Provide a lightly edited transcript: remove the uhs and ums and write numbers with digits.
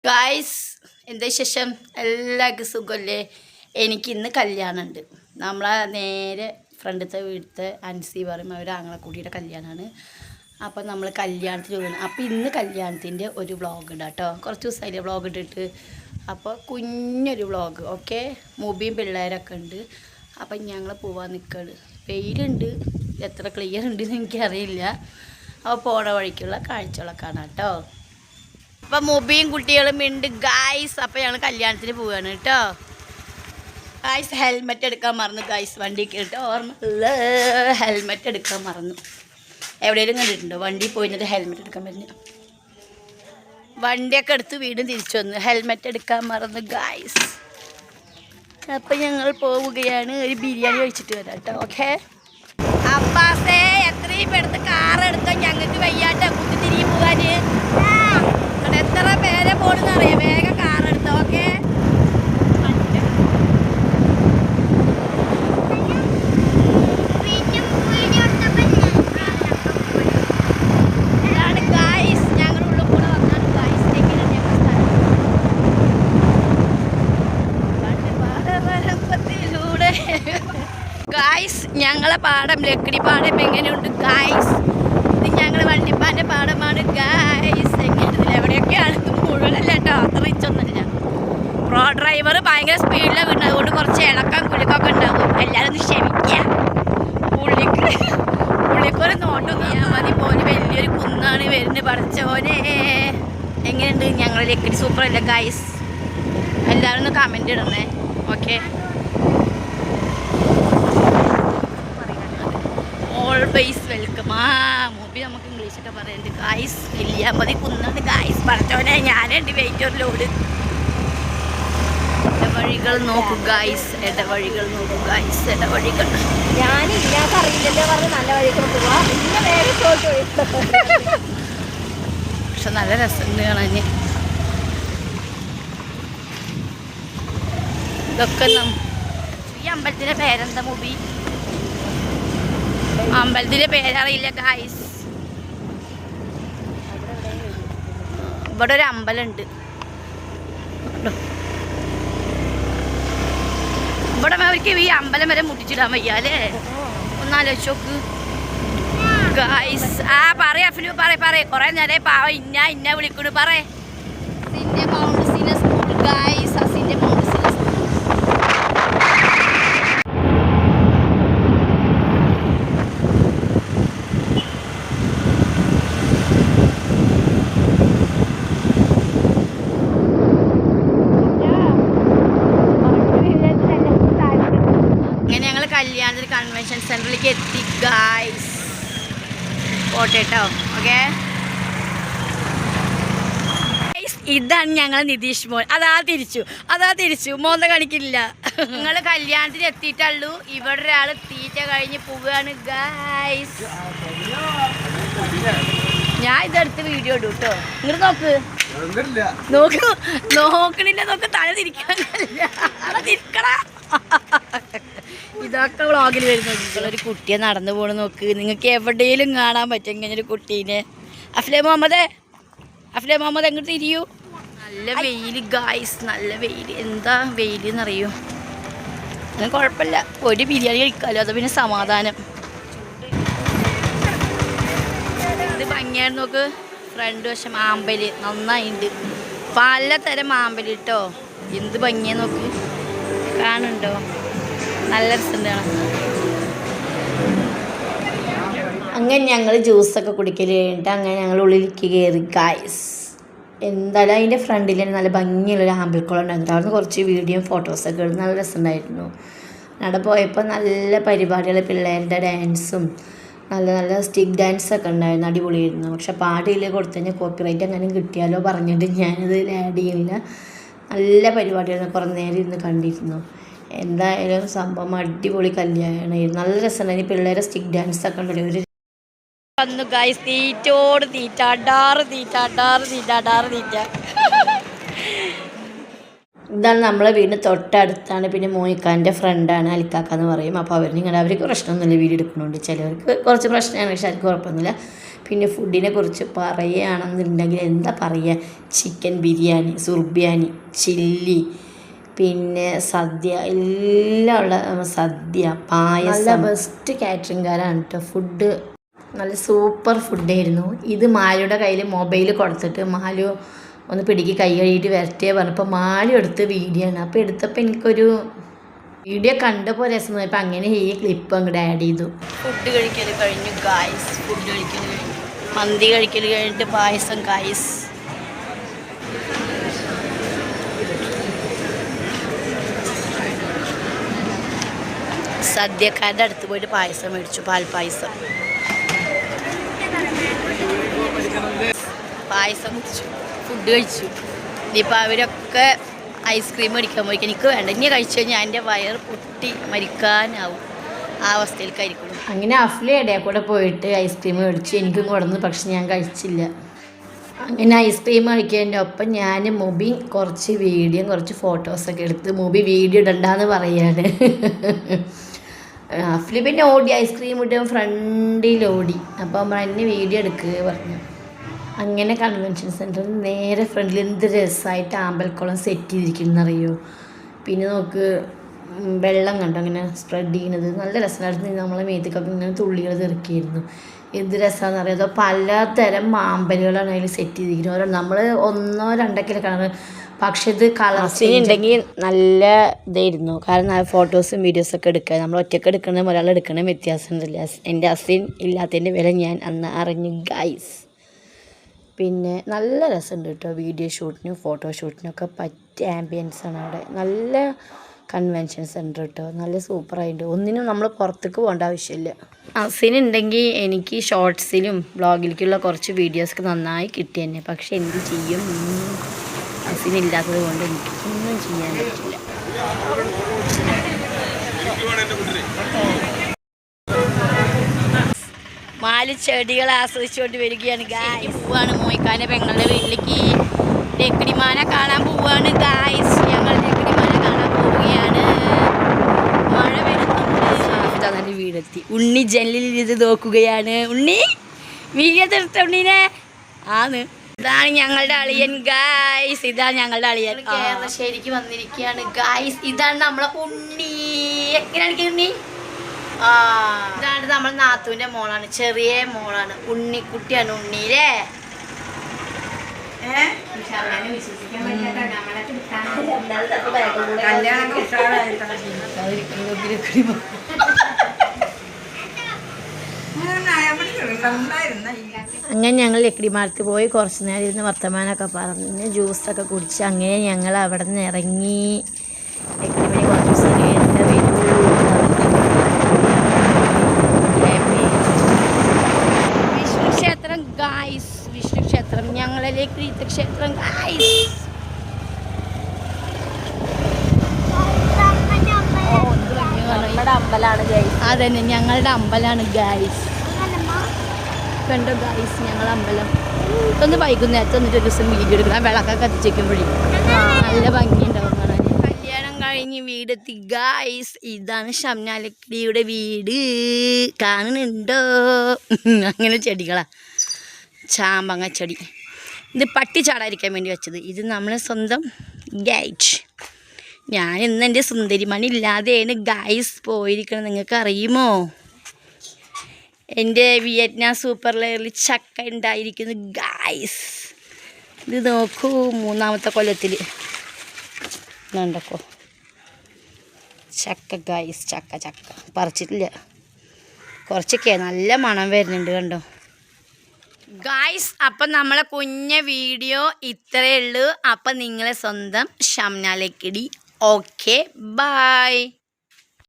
Guys എന്താ ശേഷം എല്ലാവർക്കും സുഖമല്ലേ? എനിക്കിന്ന് കല്യാണമുണ്ട്. നമ്മളെ നേരെ ഫ്രണ്ടത്തെ വീട്ടിലത്തെ അൻസി പറയും അവർ ആങ്ങളക്കുട്ടിയുടെ കല്യാണമാണ്. അപ്പം നമ്മൾ കല്യാണത്തിന് പോകണം. അപ്പോൾ ഇന്ന് കല്യാണത്തിൻ്റെ ഒരു വ്ളോഗ് ഇടാം കേട്ടോ. കുറച്ച് ദിവസമായില്ലേ വ്ളോഗ് ഇട്ടിട്ട്. അപ്പോൾ കുഞ്ഞൊരു വ്ളോഗ് ഓക്കെ. മൂബിയും പിള്ളേരൊക്കെ ഉണ്ട്. അപ്പം ഞങ്ങൾ പോവാൻ നിൽക്കുകയാണ്. വെയിലുണ്ട്, എത്ര ക്ലിയർ ഉണ്ടെന്ന് എനിക്കറിയില്ല. അപ്പോൾ പോണ വഴിക്കുള്ള കാഴ്ചകളൊക്കെ കാണാം കേട്ടോ. അപ്പം മൊബിയും കുട്ടികളും ഉണ്ട് ഗായ്സ്. അപ്പം ഞങ്ങൾ കല്യാണത്തിന് പോവുകയാണ് കേട്ടോ. ഗായ്സ് ഹെൽമെറ്റ് എടുക്കാൻ മറന്നു ഗായ്സ്. വണ്ടിക്ക് കേട്ടോ ഓർമ്മ ഹെൽമെറ്റ് എടുക്കാൻ മറന്നു. എവിടെയെങ്കിലും കണ്ടിട്ടുണ്ടോ വണ്ടി പോയിട്ട് ഹെൽമെറ്റ് എടുക്കാൻ പറ്റുന്നു? വണ്ടിയൊക്കെ എടുത്ത് വീണ്ടും തിരിച്ചു വന്നു. ഹെൽമെറ്റ് എടുക്കാൻ മറന്നു ഗായ്സ്. അപ്പം ഞങ്ങൾ പോവുകയാണ്. ഒരു ബിരിയാണി കഴിച്ചിട്ട് വരാം കേട്ടോ. ഓക്കെ അബ്ബാസേ എത്രയും എടുത്ത് കാറെടുത്തോ, ഞങ്ങൾക്ക് വയ്യാട്ടോ കുത്തി തിരികെ പോകാൻ. എത്ര പേരെ പോണെന്നറിയാം. വേഗം കാറെടുത്തോ. ഓക്കെ ഇതാണ് ഗായ്സ്. ഞങ്ങളുള്ള കൂടെ വന്നാണ് ഗായ്സ്. എങ്ങനെയാണ് ഞങ്ങൾ പാടവരമ്പത്തിലൂടെ ഗായ്സ്. ഞങ്ങളെ പാടം ലക്കിടി പാടം എങ്ങനെയുണ്ട് ഗായ്സ്? ഇത് ഞങ്ങളെ വണ്ടിപ്പാൻ്റെ പാടമാണ് ഗായ്സ്. എവിടെയൊക്കെയാണ് മുഴുവനല്ല കേട്ടോ, അത്ര റിച്ചൊന്നുമില്ല. പ്രോ ഡ്രൈവർ ഭയങ്കര സ്പീഡിലാണ് വീണത്. അതുകൊണ്ട് കുറച്ച് ഇളക്കം കുലുക്കൊക്കെ ഉണ്ടാകും. എല്ലാവരും ഒന്ന് ക്ഷമിക്കുക. പുള്ളിക്കൊരു നോട്ടം ചെയ്യാൻ മതി. പോലെ വലിയൊരു കുന്നാണ് വരുന്നത്. പഠിച്ചോനെ എങ്ങനെയുണ്ട് ഞങ്ങൾ ലക്കിടി? സൂപ്പർ അല്ലേ ഗായ്സ്? എല്ലാവരും ഒന്ന് കമൻറ്റ് ഇടണേ. Okay always welcome. മൂവി നമുക്ക് ഇംഗ്ലീഷൊക്കെ പറയുന്നുണ്ട് ഗായ്സ്. വലിയ മതി കുന്നാണ് ഗായ്സ്. പറഞ്ഞോനെ ഞാനുണ്ട് വെയിറ്റ് ഒരു ലോഡ്. ഇടവഴികൾ നോക്കൂ ഗായ്സ്. ഇടവഴികൾ നോക്കൂ ഗായ്സ്. ഇടവഴികൾ ഞാനില്ലാത്തറിയില്ലല്ലോ പറഞ്ഞ് നല്ല വഴികൾ പോവാ. പക്ഷെ നല്ല രസമുണ്ട് കാണാൻ. ഇതൊക്കെ ഈ അമ്പലത്തിൻ്റെ പേരെന്താ മൂവി? അമ്പലത്തിൻ്റെ പേരറിയില്ല ഗായ്സ്. ഇവിടെ ഒരു അമ്പലമുണ്ട്. ഇവിടെ അവർക്ക് ഈ അമ്പലം വരെ മുട്ടിച്ചിടാൻ വയ്യ അല്ലേ? ഒന്നാലോചിച്ച് നോക്ക് ഗായ്സ്. പറയാ അഫിലു പറയ കുറെ നേരം പാവ ഇന്ന വിളിക്കണു. പറയേ അസിൻ്റെ മൗണ്ട് സീന സ്കൂൾ ഗായ്സ്. അസിൻ്റെ മൗണ്ട് സീന സ്കൂൾ. കല്യാണത്തിന് കൺവെൻഷൻ സെൻറ്ററിലേക്ക് എത്തി ഗായ്സ്. പോട്ടെ കേട്ടോ. ഓക്കെ ഇതാണ് ഞങ്ങൾ നിതീഷ് മോൻ. അതാ തിരിച്ചു മോന്ത കാണിക്കില്ല. നിങ്ങൾ കല്യാണത്തിന് എത്തിയിട്ടുള്ളൂ. ഇവിടെ ഒരാൾ തീറ്റ കഴിഞ്ഞ് പോവുകയാണ് ഗായ്സ്. ഞാൻ ഇതെടുത്ത് വീഡിയോ ഇടും കേട്ടോ. ഇങ്ങോട്ട് നോക്കണില്ല. നോക്ക് തല തിരിക്കാനില്ല. തിരിക്കടാ. ഇതൊക്കെ വ്ളോഗിൽ വരുന്നത്. ഒരു കുട്ടിയെ നടന്നു പോകണ നോക്ക്. നിങ്ങൾക്ക് എവിടെയെങ്കിലും കാണാൻ പറ്റും ഇങ്ങനെ ഒരു കുട്ടീനെ. അഫ്ലെ മുഹമ്മദ് എങ്ങോട്ട് തിരിയൂ. നല്ല വെയിൽ ഗായ്സ്. നല്ല വെയിൽ. എന്താ വെയിൽ എന്നറിയൂ. അങ്ങനെ കുഴപ്പമില്ല. ഒരു ബിരിയാണി കഴിക്കാമല്ലോ. അത് പിന്നെ സമാധാനം. ഇത് ഭംഗിയാണ് നോക്ക്. ഫ്രണ്ട് വശം ആമ്പല് നന്നായിട്ടുണ്ട്. പലതരം ആമ്പല് കേട്ടോ. എന്ത് ഭംഗിയാ നോക്ക്. കാണുന്നുണ്ടോ? നല്ല രസമുണ്ടാണ്. അങ്ങനെ ഞങ്ങൾ ജ്യൂസൊക്കെ കുടിക്കൽ കഴിഞ്ഞിട്ട് അങ്ങനെ ഞങ്ങൾ ഉള്ളിലേക്ക് കയറി ഗായ്സ്. എന്തായാലും അതിൻ്റെ ഫ്രണ്ടിൽ തന്നെ നല്ല ഭംഗിയുള്ളൊരു ആമ്പൽക്കുളം ഉണ്ടായിരുന്നു. അവിടെ നിന്ന് കുറച്ച് വീഡിയോയും ഫോട്ടോസൊക്കെ എടുത്ത് നല്ല രസമുണ്ടായിരുന്നു. അവിടെ പോയപ്പോൾ നല്ല പരിപാടികൾ, പിള്ളേരുടെ ഡാൻസും നല്ല നല്ല സ്റ്റിക്ക് ഡാൻസൊക്കെ ഉണ്ടായിരുന്നു. അടിപൊളിയായിരുന്നു. പക്ഷെ പാടിയിൽ കൊടുത്തു കഴിഞ്ഞാൽ കോപ്പിറൈറ്റ് അങ്ങനെ കിട്ടിയാലോ പറഞ്ഞിട്ട് ഞാനത് ആഡ് ചെയ്യില്ല. നല്ല പരിപാടിയായിരുന്നു. കുറേ നേരം ഇരുന്ന് കണ്ടിരുന്നു. എന്തായാലും സംഭവം അടിപൊളി കല്യാണമായിരുന്നു. നല്ല രസമുണ്ടായിരുന്നു. പിള്ളേരെ സ്റ്റിക്ക് ഡാൻസൊക്കെ ഉണ്ടല്ലോ. ഒരു വന്നു ഗായ്സ്. തീറ്റോട് തീറ്റ അടാറ് തീറ്റ. ഇതാണ് നമ്മളെ വീടിന് തൊട്ടടുത്താണ്. പിന്നെ മോനിക്കാൻ്റെ ഫ്രണ്ടാണ് അലിക്കാക്ക എന്ന് പറയും. അപ്പോൾ അവർക്ക് പ്രശ്നമൊന്നുമില്ല വീഡിയോ എടുക്കണോണ്ട്. ചിലവർക്ക് കുറച്ച് പ്രശ്നമാണ്, പക്ഷെ അവർക്ക് കുഴപ്പമൊന്നുമില്ല. പിന്നെ ഫുഡിനെ കുറിച്ച് പറയുകയാണെന്നുണ്ടെങ്കിൽ എന്താ പറയുക, ചിക്കൻ ബിരിയാണി, സുർബിയാനി, ചില്ലി, പിന്നെ സദ്യ, എല്ലാം ഉള്ള സദ്യ, പായസം. നല്ല ബെസ്റ്റ് കാറ്ററിംഗുകാരാണ് കേട്ടോ. ഫുഡ് നല്ല സൂപ്പർ ഫുഡായിരുന്നു. ഇത് മാലുയുടെ കയ്യിൽ മൊബൈൽ കൊടുത്തിട്ട് മാലു ഒന്ന് പിടിക്ക് കൈ കഴുകിയിട്ട് വരട്ടെ പറഞ്ഞപ്പോൾ മാലു എടുത്ത് വീഡിയോ ആണ്. അപ്പോൾ എടുത്തപ്പോൾ എനിക്കൊരു വീഡിയോ കണ്ടപ്പോൾ രസം തോന്നിയപ്പോൾ അങ്ങനെ ഈ ക്ലിപ്പ് അങ്ങോട്ട് ആഡ് ചെയ്തു. ഫുഡ് കഴിക്കൽ കഴിഞ്ഞു ഗായ്സ്. ഫുഡ് കഴിക്കൽ കഴിഞ്ഞു, മന്തി കഴിക്കൽ കഴിഞ്ഞിട്ട് പായസം ഗായ്സ്. സദ്യക്കാരുടെ അടുത്ത് പോയിട്ട് പായസം മേടിച്ചു, പാൽപ്പായസം. പായസം കുടിച്ചു, ഫുഡ് കഴിച്ചു. ഇനിയിപ്പോൾ അവരൊക്കെ ഐസ്ക്രീം മേടിക്കാൻ പോയി. എനിക്ക് വേണ്ട, ഇനി കഴിച്ചു കഴിഞ്ഞാൽ എൻ്റെ വയർ പൊട്ടി മരിക്കാനാവും, ആ അവസ്ഥയിലേക്കായിരിക്കും. അങ്ങനെ അഫ്ലി ഇടയിൽ കൂടെ പോയിട്ട് ഐസ്ക്രീം മേടിച്ചു, എനിക്കും കൊടുന്നു. പക്ഷെ ഞാൻ കഴിച്ചില്ല. അങ്ങനെ ഐസ്ക്രീം കഴിക്കുന്നതിൻ്റെ ഒപ്പം ഞാൻ മുബി കുറച്ച് വീഡിയോ കുറച്ച് ഫോട്ടോസൊക്കെ എടുത്ത്, മുബി വീഡിയോ ഇടണ്ടെന്ന് പറയാണ്. അഫ്ലി പിന്നെ ഓടി, ഐസ്ക്രീം ഇട്ട് ഫ്രണ്ടിൽ ഓടി. അപ്പോൾ നമ്മൾ എന്നെ വീഡിയോ എടുക്കുക പറഞ്ഞു. അങ്ങനെ കൺവെൻഷൻ സെൻറ്ററിൽ നേരെ ഫ്രണ്ടിൽ എന്ത് രസമായിട്ട് ആമ്പൽക്കുളം സെറ്റ് ചെയ്തിരിക്കുന്നറിയോ. പിന്നെ നമുക്ക് വെള്ളം കണ്ടോ അങ്ങനെ സ്പ്രെഡ് ചെയ്യുന്നത്, നല്ല രസമായിരുന്നു. നമ്മളെ മേത്തേക്കൊക്കെ ഇങ്ങനെ തുള്ളികൾ തെറിക്കായിരുന്നു. എന്ത് രസമാണെന്ന് അറിയാം. പലതരം ആമ്പലുകളാണ് അതിൽ സെറ്റ് ചെയ്തിരിക്കുന്നത്. നമ്മൾ 1-2 കളർ, പക്ഷെ ഇത് കളർസ് ഉണ്ടെങ്കിൽ നല്ല ഇതായിരുന്നു. കാരണം ഫോട്ടോസും വീഡിയോസൊക്കെ എടുക്കുക, നമ്മൾ ഒറ്റയ്ക്ക് എടുക്കണം ഒരാൾ എടുക്കണം വ്യത്യാസമൊന്നുമില്ല. എൻ്റെ അസീൻ ഇല്ലാത്തതിൻ്റെ വില ഞാൻ അന്ന് അറിഞ്ഞു ഗൈസ്. പിന്നെ നല്ല രസമുണ്ട് കേട്ടോ, വീഡിയോ ഷൂട്ടിനും ഫോട്ടോഷൂട്ടിനൊക്കെ പറ്റിയ ആംബിയൻസാണ് അവിടെ. നല്ല കൺവെൻഷൻ സെൻറ്റർ കേട്ടോ, നല്ല സൂപ്പറായിട്ട്. ഒന്നിനും നമ്മൾ പുറത്തേക്ക് പോകേണ്ട ആവശ്യമില്ല. അസീനുണ്ടെങ്കിൽ എനിക്ക് ഷോർട്സിലും ബ്ലോഗിലേക്കുള്ള കുറച്ച് വീഡിയോസൊക്കെ നന്നായി കിട്ടി തന്നെ. പക്ഷെ എന്ത് ചെയ്യും, അസീനില്ലാത്തത് കൊണ്ട് എനിക്ക് ഒന്നും ചെയ്യാൻ പറ്റില്ല. മാലി ചെടികൾ ആസ്വദിച്ചുകൊണ്ട് വരികയാണ് ഗായ്സ്. പോവാണ് മോയ്ക്കാൻ്റെ പെങ്ങളുടെ വീട്ടിലേക്ക് ലക്കിടിമാനെ കാണാൻ പോവുകയാണ് ഗായ്സ്. ഞങ്ങൾ ലക്കിടിമാനെ കാണാൻ പോവുകയാണ്. മഴ വരുന്നുണ്ട്. നല്ല വീടെത്തി. ഉണ്ണി ജനലിൽ ഇത് നോക്കുകയാണ്. ഉണ്ണി വീഡിയോ തീർത്ത ഉണ്ണീനെ ആണ്. ഇതാണ് ഞങ്ങളുടെ അളിയൻ ഗായ്സ്, ഇതാണ് ഞങ്ങളുടെ അളിയൻ. കേരളശ്ശേരിക്ക് വന്നിരിക്കുകയാണ് ഗായ്സ്. ഇതാണ് നമ്മളെ ഉണ്ണി. എങ്ങനെയാണ് ഉണ്ണി? ഇതാണ് നമ്മളെ നാത്തൂൻ്റെ മോളാണ്, ചെറിയ മോളാണ്, ഉണ്ണിക്കുട്ടിയാണ് ഉണ്ണിയില്ലേ. അങ്ങനെ ഞങ്ങൾ ലക്കിടിമാരത്ത് പോയി കുറച്ച് നേരം ഇരുന്ന് വർത്തമാനമൊക്കെ പറഞ്ഞ് ജ്യൂസൊക്കെ കുടിച്ച് അങ്ങനെ ഞങ്ങൾ അവിടെ നിന്ന് ഇറങ്ങി. ലക്കിടിമണി കുറച്ച് സമയത്ത് വരൂ. വിഷ്ണു ക്ഷേത്രം ഗായ്സ്, വിഷ്ണു ക്ഷേത്രം, ഞങ്ങളെ ലക്കിടി ക്ഷേത്രം ഗായ്സ്. അമ്പലാണ് ഗൈസ്. അതന്നെ ഞങ്ങളുടെ അമ്പലാണ് ഗൈസ്. കണ്ടോ ഗൈസ്, ഞങ്ങളുടെ അമ്പലം. ഒന്ന് വൈകുന്നേരത്ത് വന്നിട്ട് ഒരു ദിവസം വീഡിയോ എടുക്കണം, വിളക്കൊക്കെ കത്തിച്ചേക്കുമ്പോഴേ നല്ല ഭംഗിയുണ്ടാവും കാണാൻ. കല്യാണം കഴിഞ്ഞ് വീടെത്തി ഗൈസ്. ഇതാണ് ഷംന ലക്കിടിയുടെ വീട്, കാണുന്നുണ്ടോ? അങ്ങനെ ചെടികളാ, ചാമ്പങ്ങ ചെടി. ഇത് പട്ടി ചാടാതിരിക്കാൻ വേണ്ടി വെച്ചത്. ഇത് നമ്മളെ സ്വന്തം ഗൈറ്റ്. ഞാൻ ഇന്ന് എൻ്റെ സുന്ദരിമണി ഇല്ലാതെയാണ് ഗൈസ് പോയിരിക്കണം. നിങ്ങൾക്ക് അറിയുമോ, എൻ്റെ വിയറ്റ്നാം സൂപ്പർ ലെയറിൽ ചക്ക ഉണ്ടായിരിക്കുന്നു ഗൈസ്. ഇത് നോക്കൂ, 3ാമത്തെ കൊല്ലത്തിൽ ഉണ്ടക്കോ ചക്ക ഗൈസ്. ചക്ക പറിച്ചിട്ടില്ല, കുറച്ചൊക്കെ നല്ല മണം വരുന്നുണ്ട് കണ്ടോ ഗായ്സ്. അപ്പം നമ്മളെ കുഞ്ഞ വീഡിയോ ഇത്രയേ ഉള്ളൂ. അപ്പം നിങ്ങളെ സ്വന്തം ഷംന ലക്കിടി. Okay, by.